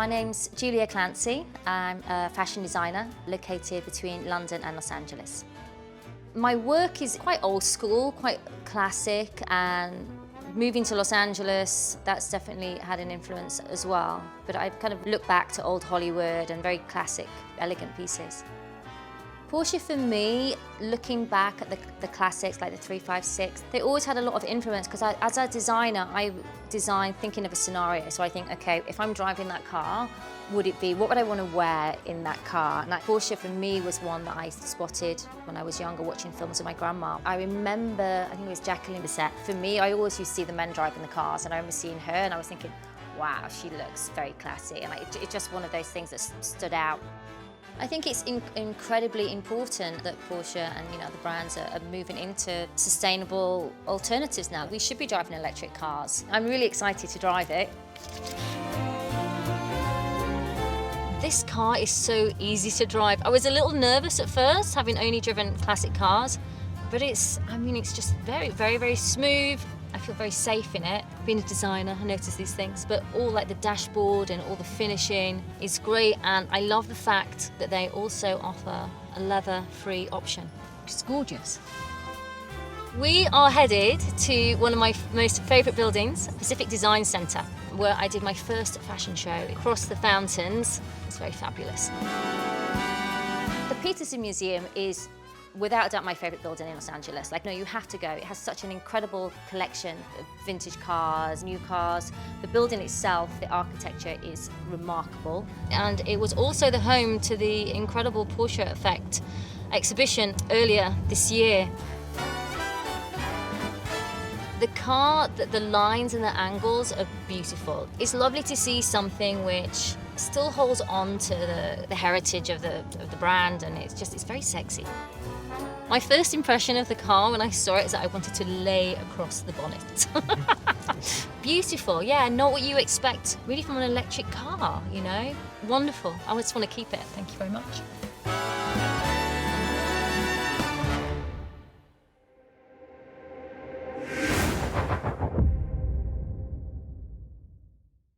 My name's Julia Clancey. I'm a fashion designer located between London and Los Angeles. My work is quite old school, quite classic, and moving to Los Angeles, that's definitely had an influence as well. But I kind of look back to old Hollywood and very classic, elegant pieces. Porsche for me, looking back at the classics like the 356, they always had a lot of influence because as a designer, I design thinking of a scenario. So I think, okay, if I'm driving that car, what would I want to wear in that car? And like Porsche for me was one that I spotted when I was younger watching films with my grandma. I remember, I think it was Jacqueline Bisset. For me, I always used to see the men driving the cars, and I remember seeing her and I was thinking, wow, she looks very classy. And it's just one of those things that stood out. I think it's incredibly important that Porsche and the brands are moving into sustainable alternatives now. We should be driving electric cars. I'm really excited to drive it. This car is so easy to drive. I was a little nervous at first, having only driven classic cars, but it's just very, very, very smooth. I feel very safe in it. Being a designer, I notice these things, but all like the dashboard and all the finishing is great, and I love the fact that they also offer a leather-free option, which is gorgeous. We are headed to one of my most favourite buildings, Pacific Design Centre, where I did my first fashion show across the fountains. It's very fabulous. The Peterson Museum is without a doubt my favourite building in Los Angeles. No, you have to go. It has such an incredible collection of vintage cars, new cars. The building itself, the architecture is remarkable. And it was also the home to the incredible Porsche Effect exhibition earlier this year. The car, the lines and the angles are beautiful. It's lovely to see something which still holds on to the heritage of the brand, and it's very sexy. My first impression of the car when I saw it is that I wanted to lay across the bonnet. Beautiful, yeah, not what you expect really from an electric car, Wonderful. I just want to keep it. Thank you very much.